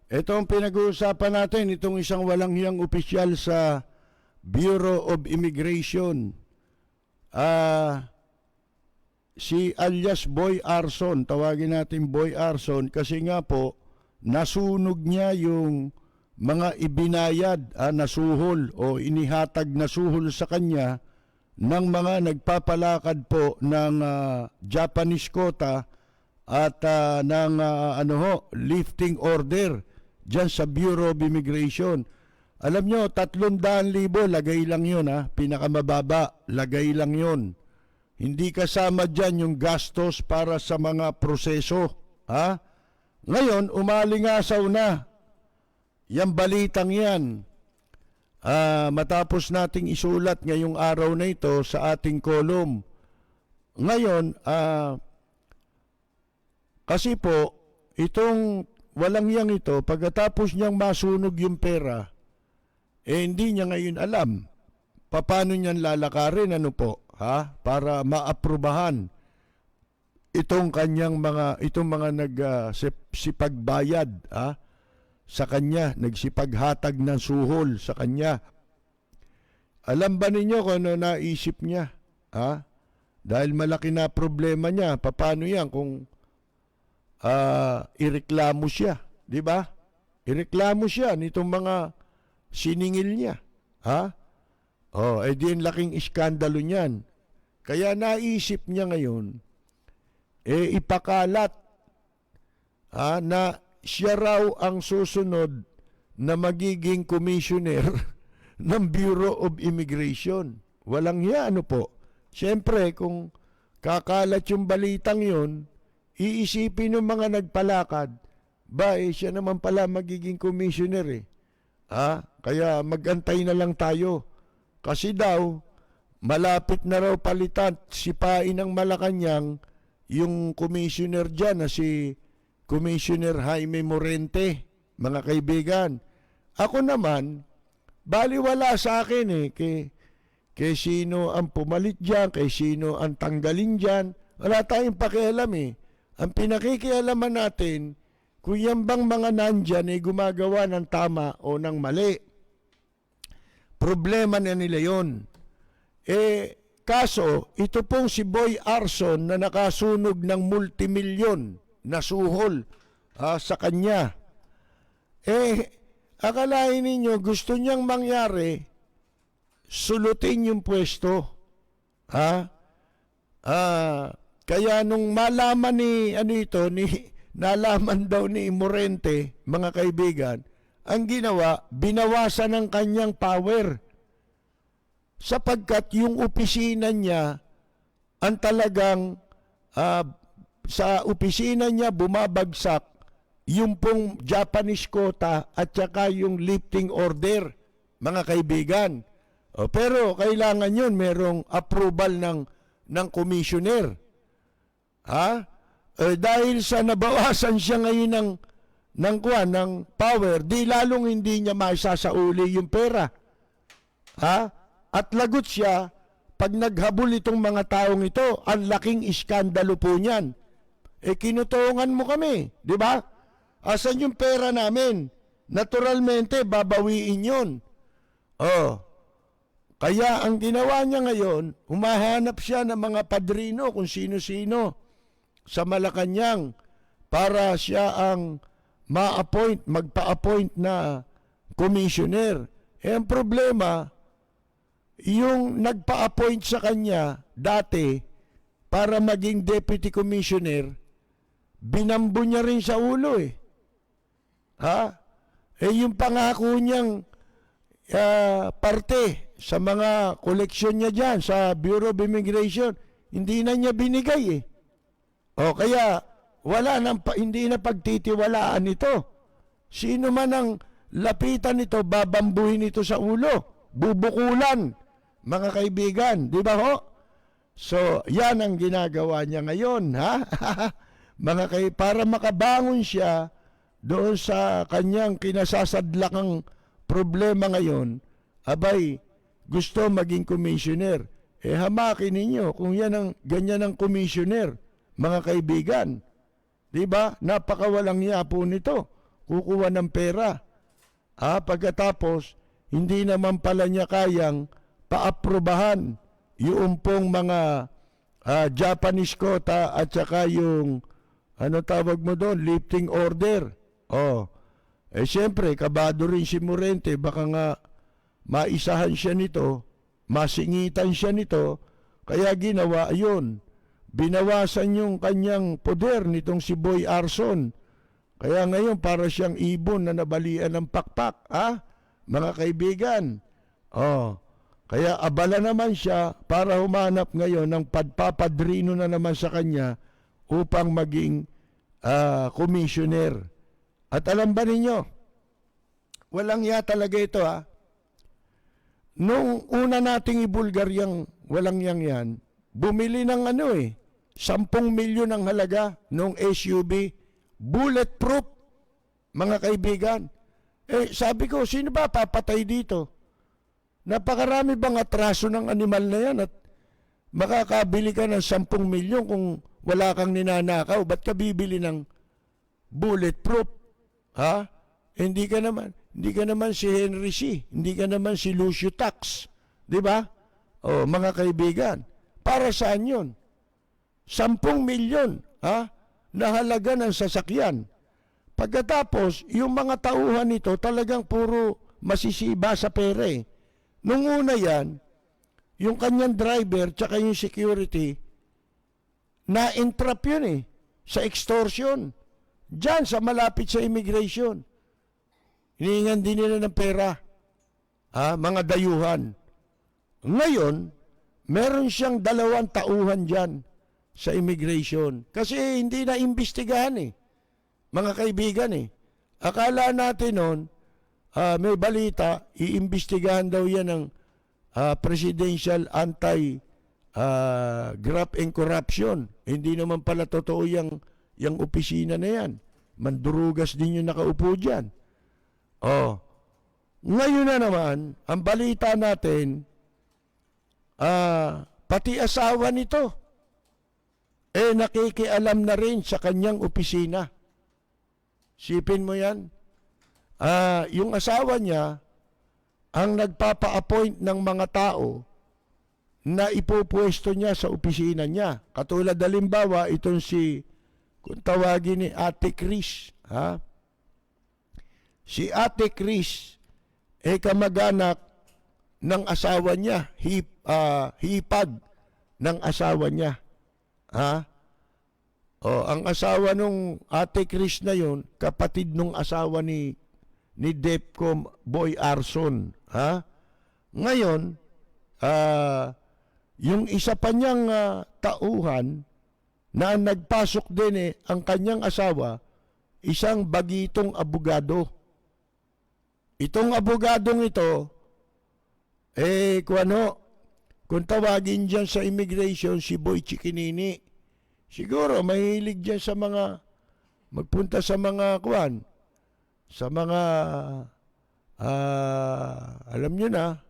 Ito ang pinag-uusapan natin, itong isang walang hiyang opisyal sa Bureau of Immigration. Si alias Boy Arson, tawagin natin Boy Arson kasi nga po, nasunog niya yung mga ibinayad na suhol o inihatag na suhol sa kanya ng mga nagpapalakad po ng Japanese quota at ng lifting order dyan sa Bureau of Immigration. Alam nyo, 300,000 lagay lang yun, pinakamababa, lagay lang yun. Hindi kasama dyan yung gastos para sa mga proseso. Ngayon, umalingasaw na. Yang balitang yan, matapos nating isulat ngayong araw na ito sa ating kolum. Ngayon, kasi po, itong walang yang ito, pagkatapos niyang masunog yung pera, hindi niya ngayon alam paano niyan lalakarin, para maaprubahan itong kanyang itong mga nagsipagbayad, sa kanya, nagsipaghatag ng suhol sa kanya. Alam ba ninyo kung ano naisip niya? Dahil malaki na problema niya, paano yan kung ireklamo siya, di ba? Ireklamo siya nitong mga siningil niya. Di yung laking iskandalo niyan. Kaya naisip niya ngayon, ipakalat na siya raw ang susunod na magiging commissioner ng Bureau of Immigration. Walang hiya, po. Siyempre, kung kakalat yung balitang yun, iisipin ng mga nagpalakad, siya naman pala magiging commissioner Kaya magantay na lang tayo. Kasi daw, malapit na raw palitan, sipain ng Malacanang yung commissioner dyan na si Commissioner Jaime Morente, mga kaibigan. Ako naman, baliwala sa akin kay sino ang pumalit dyan, kay sino ang tanggalin dyan. Wala tayong pakialam Ang pinakikialaman natin, kung yan bang mga nandyan gumagawa ng tama o ng mali. Problema na nila yun. Kaso, ito pong si Boy Arson na nakasunog ng multimilyon na suhol sa kanya. Akalain ninyo, gusto niyang mangyari, sulutin yung pwesto. Kaya nung malaman nalaman daw ni Morente, mga kaibigan, ang ginawa, binawasan ng kanyang power. Sapagkat yung opisina niya, ang talagang, sa opisina niya bumabagsak yung pong Japanese quota at saka yung lifting order, mga kaibigan. Pero kailangan yun, merong approval ng commissioner. Dahil sa nabawasan siya ngayon ng power, di lalong hindi niya maisasauli yung pera. At lagot siya, pag naghabol itong mga taong ito, ang laking iskandalo po niyan. Kinutungan mo kami, di ba? Asan yung pera namin? Naturalmente, babawiin yun. Kaya ang ginawa niya ngayon, humahanap siya ng mga padrino kung sino-sino sa Malacanang para siya ang magpa-appoint na commissioner. Ang problema, yung nagpa-appoint sa kanya dati para maging deputy commissioner, binambo niya rin sa ulo yung pangako niyang parte sa mga koleksyon niya dyan sa Bureau of Immigration, hindi na niya binigay kaya hindi na pagtitiwalaan ito. Sino man ang lapitan nito, babambuhin ito sa ulo, bubukulan, mga kaibigan, di ba ho? So, yan ang ginagawa niya ngayon, para makabangon siya doon sa kanyang kinasasadlakang problema ngayon, gusto maging commissioner. Hamakin ninyo kung ganyan ang commissioner, mga kaibigan. Di ba? Napakawalang hiya po nito. kukuha ng pera. Pagkatapos, hindi naman pala niya kayang paaprubahan yung pong mga Japanese quota at saka yung, ano tawag mo doon, lifting order. Siyempre, kabado rin si Morente, baka nga maisahan siya nito, masingitan siya nito, kaya ginawa yun. Binawasan yung kanyang poder nitong si Boy Arson. Kaya ngayon para siyang ibon na nabalian ng pakpak, mga kaibigan. Kaya abala naman siya para humanap ngayon ng padpapadrino na naman sa kanya upang maging commissioner. At alam ba ninyo, walang ya talaga ito Nung una nating ibulgar yung walang yan, bumili ng 10 milyon ang halaga nung SUV, bulletproof, mga kaibigan. Sabi ko, sino ba papatay dito? Napakarami bang atraso ng animal na yan at makakabili ka ng 10 milyon kung wala kang ninanakaw? Ba't ka bibili ng bulletproof? Hindi ka naman si Henry C. Hindi ka naman si Lucio Tax. Di ba? Mga kaibigan, para saan yun? 10 milyon na halaga ng sasakyan. Pagkatapos, yung mga tauhan nito talagang puro masisiba sa pera. Nung una yan, yung kanyang driver tsaka yung security, na-entrap yun sa extortion. Diyan sa malapit sa immigration. Hinihingan din nila ng pera. Mga dayuhan. Ngayon, meron siyang 2 tauhan dyan sa immigration. Kasi hindi na imbestigahan mga kaibigan Akala natin noon, may balita, iimbestigahan daw yan ng Presidential Anti-Graft and Corruption. Hindi naman pala totoo yung opisina na yan. Mandurugas din yung nakaupo dyan. Ngayon na naman, ang balita natin, pati asawa nito, nakikialam na rin sa kanyang opisina. Sipin mo yan. Yung asawa niya, ang nagpapa-appoint ng mga tao na ipopwesto niya sa opisina niya. Katulad halimbawa, itong kung tawagin ni Ate Chris, si Ate Chris, kamag-anak ng asawa niya, hipag ng asawa niya. Ang asawa nung Ate Chris na yon, kapatid nung asawa ni Depcom Boy Arson. Ngayon, yung isa pa niyang tauhan na nagpasok din ang kanyang asawa, isang bagitong abogado. Itong abogadong ito, kung tawagin dyan sa immigration, si Boy Chikinini. Siguro, mahilig dyan sa magpunta sa mga sa mga, alam nyo na,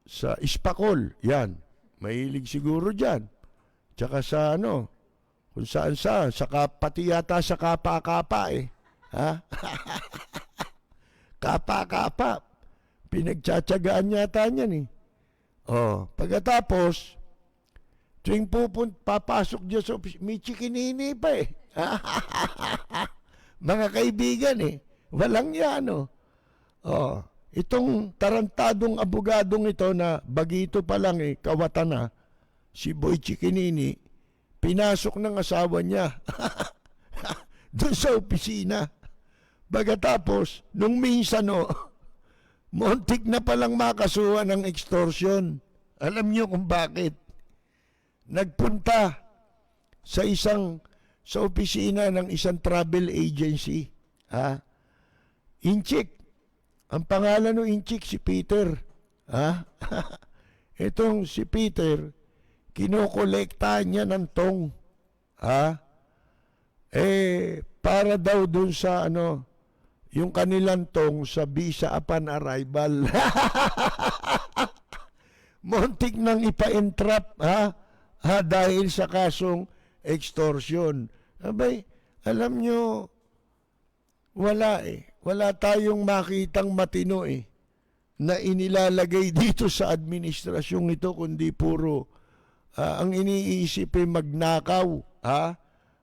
sa Ispakol, yan. Mahilig siguro dyan. Tsaka sa kung saan sa pati yata sa kapa-kapa Kapa-kapa. Pinagtsatsagaan yata niyan pagkatapos, tuwing papasok dyan sa office, may chikinini pa Mga kaibigan walang yan itong tarantadong abogadong ito na bagito pa lang kawatan na, si Boy Chikinini, pinasok ng asawa niya doon sa opisina. Pagkatapos, nung minsan montik na palang makasuhan ng extortion. Alam niyo kung bakit? Nagpunta sa opisina ng isang travel agency. Inchik. Ang pangalan ng Inchik si Peter. Itong si Peter, kinokolektahan niya ng tong. Para daw dun sa yung kanilang tong sa visa upon arrival. Montik nang ipa-entrap, dahil sa kasong extortion. Abay, alam nyo, Wala eh. Wala tayong makitang matino eh na inilalagay dito sa administrasyong ito kundi puro ang iniisip ay magnakaw, ha?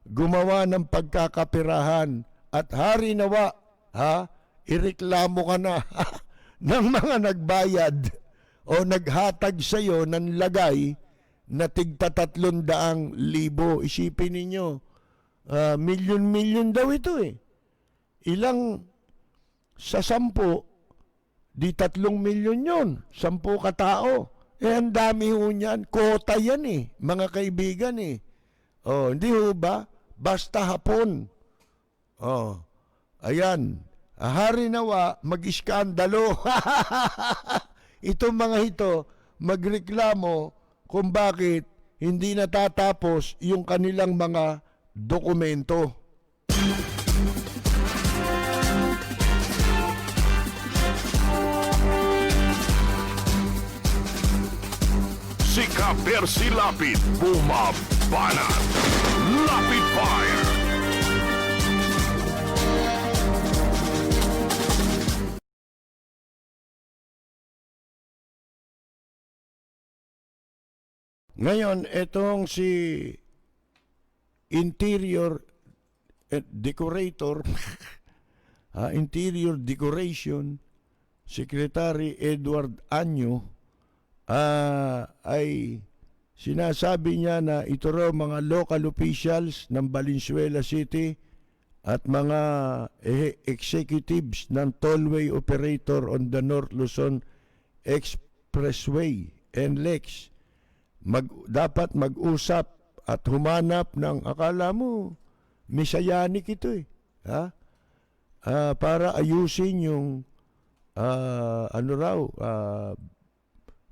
Gumawa ng pagkakapirahan at hari nawa, ha? Ireklamo ka na ng mga nagbayad o naghatag sa iyo ng lagay na tigta 300,000. Isipin ninyo, milyon-milyon daw ito eh. Ilang sa 10, di 3 milyon yun. 10 katao. Ang dami ho niyan. Kota yan eh, mga kaibigan eh. Hindi ho ba? Basta hapon. Ayan. Hari nawa, mag-iskandalo. Itong mga ito, magreklamo kung bakit hindi natatapos yung kanilang mga dokumento. Si Ka-Percy Lapid, bumabanat. Lapid Fire! Ngayon, etong si Interior Decorator, Interior Decoration, Secretary Edward Anyo, ay sinasabi niya na ito raw mga local officials ng Valenzuela City at mga executives ng tollway operator on the North Luzon Expressway NLEX dapat mag-usap at humanap ng, akala mo Misayanik ito eh, ha? Para ayusin yung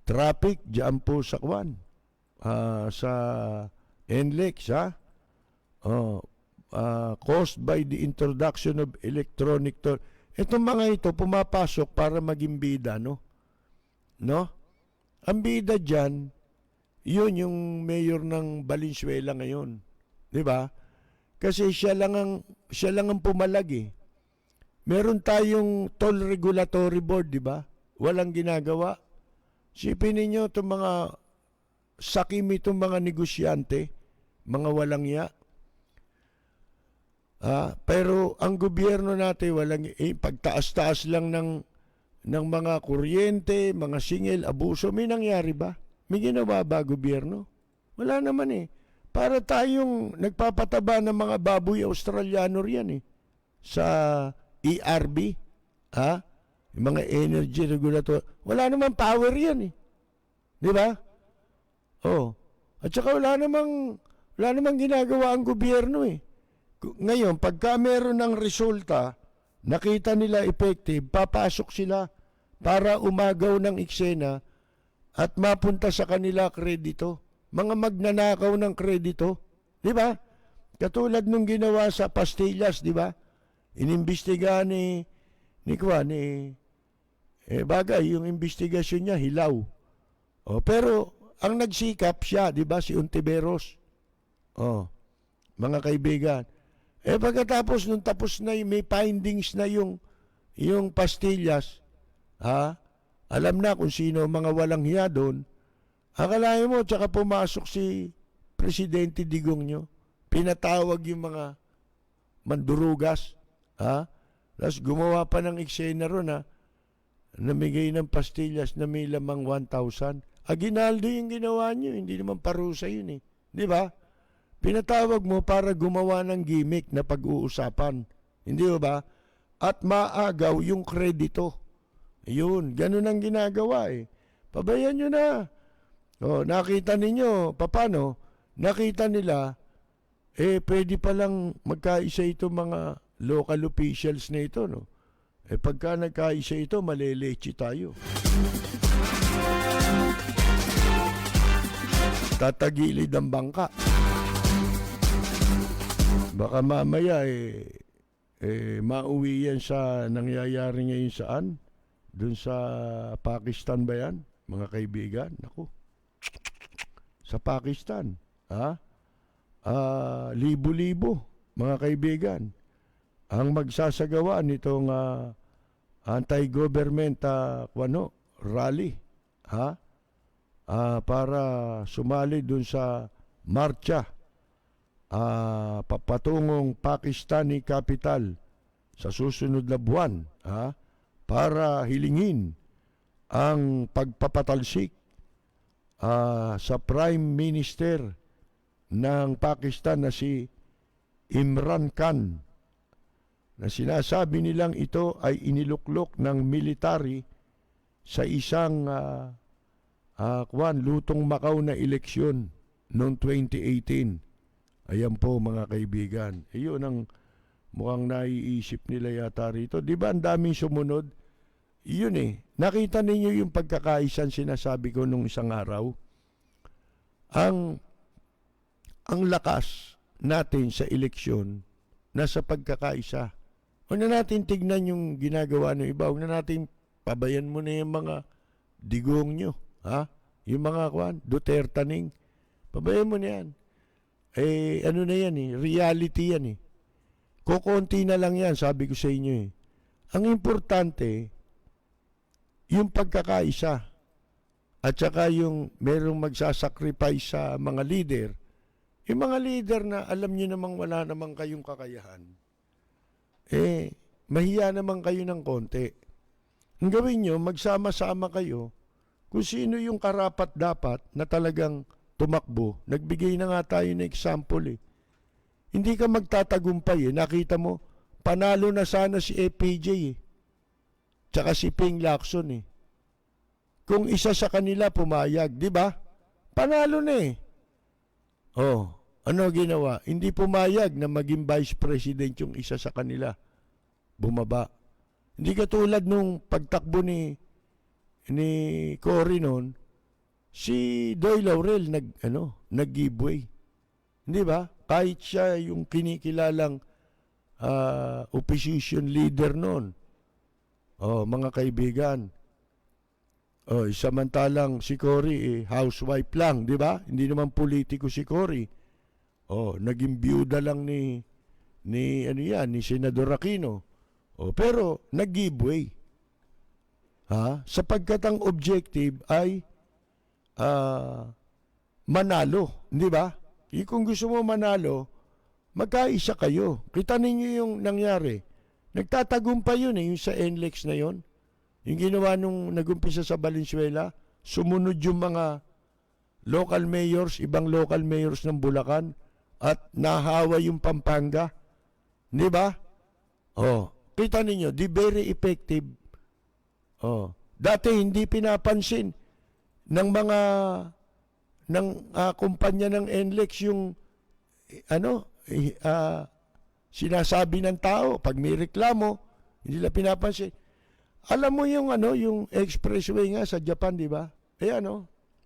traffic dyan po sa Kwan, sa NLEX, ha? Caused by the introduction of electronic toll. Itong mga ito pumapasok para maging bida, no? Ang bida dyan, yun yung mayor ng Valenzuela ngayon, di ba? Kasi siya lang ang pumalag eh. Meron tayong toll regulatory board, di ba? Walang ginagawa. Sipin ninyo itong mga sakim itong mga negosyante, mga walang ya. Pero ang gobyerno natin walang pagtaas-taas lang ng mga kuryente, mga singil, abuso. May nangyari ba? May ginawa ba gobyerno? Wala naman eh. Para tayong nagpapataba ng mga baboy Australiano riyan eh. Sa ERB, yung mga energy regulator. Wala naman power yan eh. Di ba? At saka wala namang ginagawa ang gobyerno eh. Ngayon, pagka meron ng resulta, nakita nila effective, papasok sila para umagaw ng eksena at mapunta sa kanila kredito. Mga magnanakaw ng kredito. Di ba? Katulad nung ginawa sa pastillas, di ba? Inimbestiga ni bagay, yung investigasyon niya, hilaw. Pero, ang nagsikap siya, di ba, si Ontiveros. Mga kaibigan. Pagkatapos nung tapos na may findings na yung pastillas, alam na kung sino mga walang hiya doon. Akalain mo, tsaka pumasok si Presidente Digong nyo, pinatawag yung mga mandurugas, tapos gumawa pa ng eksena ron, namigay ng pastillas na may lamang 1,000. Aguinaldo yung ginawa nyo, hindi naman parusa yun eh. Di ba? Pinatawag mo para gumawa ng gimmick na pag-uusapan. Hindi ba? At maagaw yung kredito. Yun, ganun ang ginagawa eh. Pabayan nyo na. Nakita ninyo, paano? Nakita nila, pwede palang magkaisa ito mga local officials na ito, no? Pagka nagkaisa ito, malelechi tayo. Tatagilid ang bangka. Baka mamaya, mauwi yan sa nangyayari ngayon saan? Doon sa Pakistan ba yan? Mga kaibigan, naku. Sa Pakistan, libo-libo, mga kaibigan, ang magsasagawa nitong anti-government rally, ha? Para sumali dun sa marcha papatungong Pakistani capital sa susunod na buwan, ha? Para hilingin ang pagpapatalsik sa Prime Minister ng Pakistan na si Imran Khan, na sinasabi nilang ito ay iniluklok ng military sa isang lutong Macau na eleksyon noong 2018. Ayan po mga kaibigan. Iyon ang mukhang naiisip nila yata rito. Di ba ang daming sumunod? Yun Nakita ninyo yung pagkakaisan sinasabi ko nung isang araw? Ang lakas natin sa eleksyon nasa pagkakaisa. Huwag na natin tignan yung ginagawa ng iba. Huwag na natin pabayan mo na yung mga digong nyo. Ha? Yung mga Dutertaning. Pabayan mo na yan. Ano na yan reality yan Kukunti na lang yan, sabi ko sa inyo Ang importante, yung pagkakaisa. At saka yung merong magsasacrifice sa mga leader. Yung mga leader na alam nyo namang wala namang kayong kakayahan, mahiya naman kayo ng konti. Ang gawin nyo, magsama-sama kayo kung sino yung karapat-dapat na talagang tumakbo. Nagbigay na nga tayo ng example Hindi ka magtatagumpay Nakita mo, panalo na sana si APJ tsaka si Ping Lacson Kung isa sa kanila pumayag, di ba? Panalo na ano ginawa? Hindi pumayag na maging vice president yung isa sa kanila. Bumaba. Hindi katulad nung pagtakbo ni Cory noon, si Doy Laurel nag-giveaway. Hindi ba? Kahit siya yung kinikilalang opposition leader noon. Mga kaibigan. Samantalang si Cory housewife lang, di ba? Hindi naman politiko si Cory. Naging byuda lang ni Senador Aquino. Pero nag-giveaway. Sapagkat ang objective ay manalo, di ba? Kung gusto mo manalo, magkaisa kayo. Kita ninyo yung nangyari. Nagtatagumpay yun yung sa NLEX na yun. Yung ginawa nung nagumpisa sa Valenzuela, sumunod yung mga local mayors, ibang local mayors ng Bulacan, at nahawa yung Pampanga. Di ba? Kita ninyo, di very effective. Dati hindi pinapansin ng mga kumpanya ng NLEX yung sinasabi ng tao pag may reklamo, hindi nila pinapansin. Alam mo yung yung expressway nga sa Japan, di ba?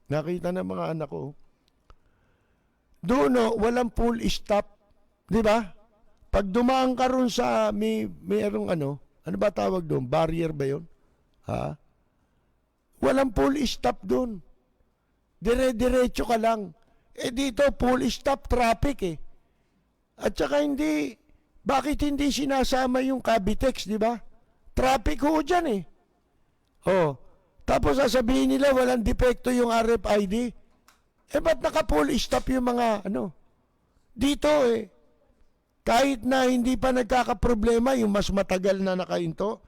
Nakita ng mga anak ko. Doon walang full stop, di ba? Pag dumaan ka ron sa mayroong ano ba tawag doon? Barrier ba 'yon? Walang full stop doon. Dire-diretso ka lang. Dito full stop traffic At saka bakit hindi sinasama yung Cavitex, di ba? Traffic ho dyan Tapos sasabihin nila walang depekto yung RFID. Ba't naka-full stop yung mga Dito kahit na hindi pa nagkakaproblema, yung mas matagal na nakahinto,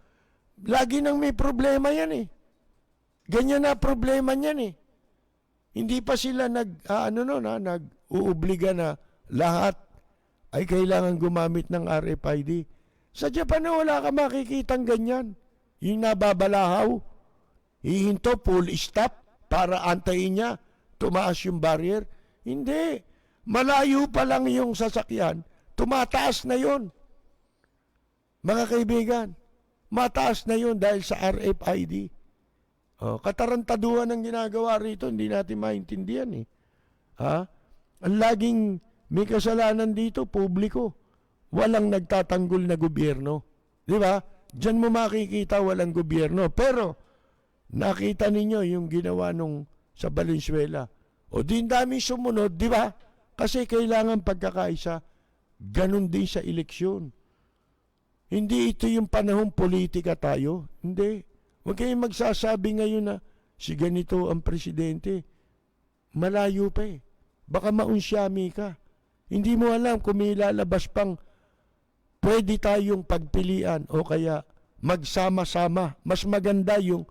lagi nang may problema yan Ganyan na problema niyan Hindi pa sila nag-uubliga na lahat ay kailangan gumamit ng RFID. Sa Japan wala ka makikitang ganyan. Yung nababalahaw, hihinto, full stop para antayin niya, tumaas yung barrier. Hindi. Malayo pa lang yung sasakyan, tumataas na yon. Mga kaibigan, mataas na yon dahil sa RFID. Katarantaduhan ang ginagawa rito, hindi natin maintindihan Ang laging may kasalanan dito, publiko. Walang nagtatanggol na gobyerno. Di ba? Diyan mo makikita walang gobyerno. Pero, nakita ninyo yung ginawa nung sa Valenzuela. Din dami sumunod, di ba? Kasi kailangan pagkakaisa. Ganon din sa eleksyon. Hindi ito yung panahong politika tayo. Hindi. Huwag kayong magsasabi ngayon na si ganito ang presidente. Malayo pa eh. Baka maunsyami ka. Hindi mo alam kung may lalabas pang pwede tayong pagpilian o kaya magsama-sama. Mas maganda yung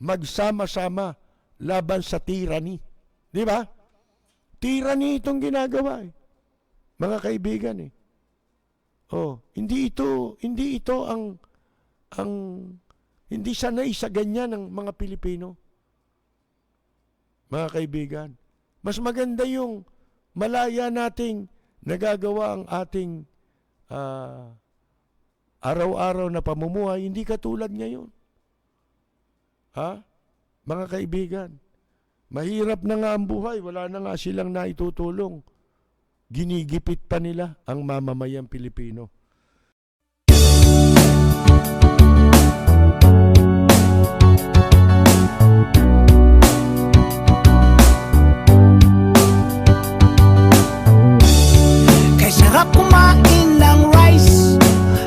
magsama-sama laban sa tyranny. Di ba? Tyranny itong ginagawa eh. Mga kaibigan eh. Oh, hindi ito ang hindi sanay sa ganyan ng mga Pilipino. Mga kaibigan, mas maganda yung malaya nating nagagawa ang ating araw-araw na pamumuhay, hindi katulad ngayon. Ha? Mga kaibigan, mahirap na nga ang buhay, wala na nga silang naitutulong. Ginigipit pa nila ang mamamayang Pilipino. Kay sarap kumain ng rice,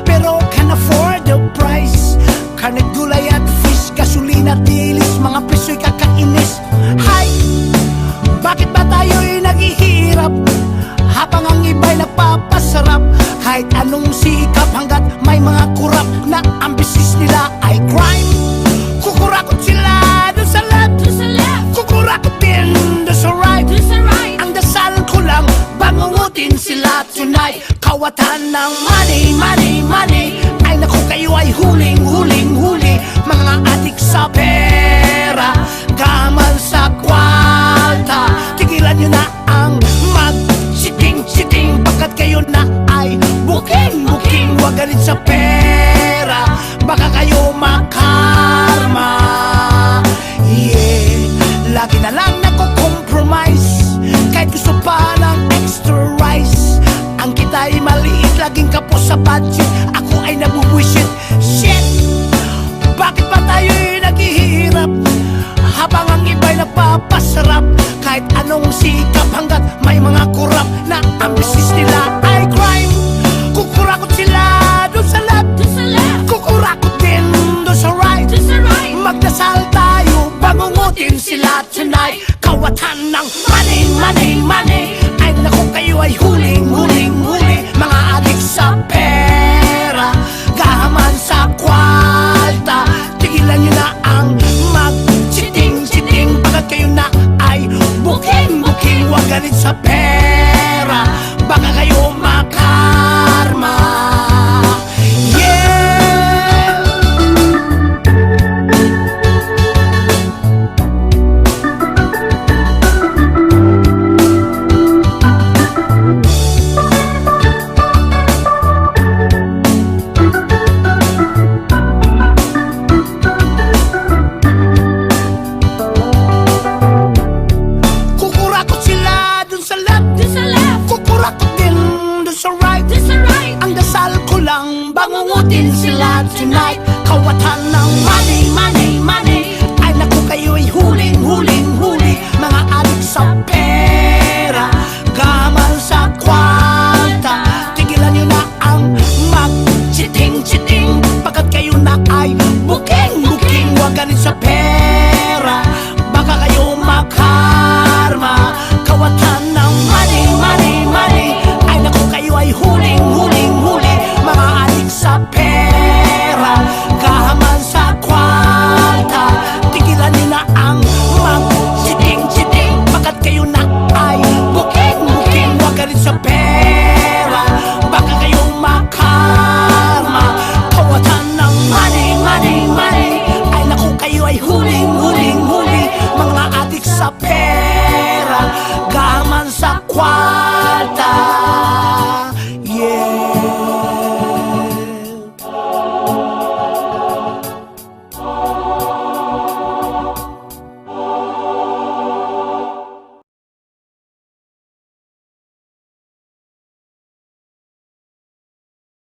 pero can afford the price. Karne, gulay at fish, gasolina, dilis, mga presyo'y kakainis. Hay! Bakit ba tayo'y naghihirap habang ang iba'y nagpapasarap? Kahit anong sikap hanggat may mga kurap na ang bisis nila ay crime. Kukurakot sila doon sa left, kukurakot din doon sa right. Ang dasal ko lang, bangungutin sila tonight. Kawatan ng money, money, money. Ay naku, kayo ay huling, huling, huli. Mga adik sa pera, gamal sa kwalta. Tigilan nyo na ang mag-siting-siting, pagkat kayo na ay booking-booking. Huwag galit sa pera, baka kayo makarma. Yeah, lagi na lang nako-compromise, kahit gusto pa ng extra rice. Ang kita'y maliit, laging kapos sa budget. Ako ay nabubwisit. Shit! Bakit ba tayo'y naghihirap habang ang iba'y nagpapasarap? Kahit anong sikap hanggat may mga kurap na ang bisis nila ay crime. Kukurakot sila doon sa left, kukurakot din doon sa right. Magdasal tayo, bangungutin sila tonight. Kawatan ng money, money, money. Ay naku, kayo ay huling, huling, huli. Mga adik sa pera, gahaman sa kwalta. Tigilan nyo na ang mag-siting-siting, pagkat kayo na ay booking-booking. Huwag galit sa pera, baka kayo makarma. Yeah! Kukurakot sila dun sa left, kukurakot din dun sa right. Ang dasal ko lang, bangungutin sila tonight. Kawatan ng money, money, money. Ay naku, kayo ay huling, huling, huli. Mga adik sa pera, gamal sa kwalta. Tigilan nyo na ang mag-chiting-chiting, pagkat kayo na ay booking-booking. Huwag galit sa pera, baka kayo makarma. Kawatan ng money, money, money. Ay naku, kayo ay huling, huling, huli. Mga adik sa pera, gahaman sa kwalta. Tigilan nyo na ang mag-siting-siting, pagkat kayo na ay booking-booking. Huwag galit sa pera, baka kayo makarma. Kawatan ng money, money, money. Ay naku, kayo ay huling, huling, huli. Mga adik sa pera,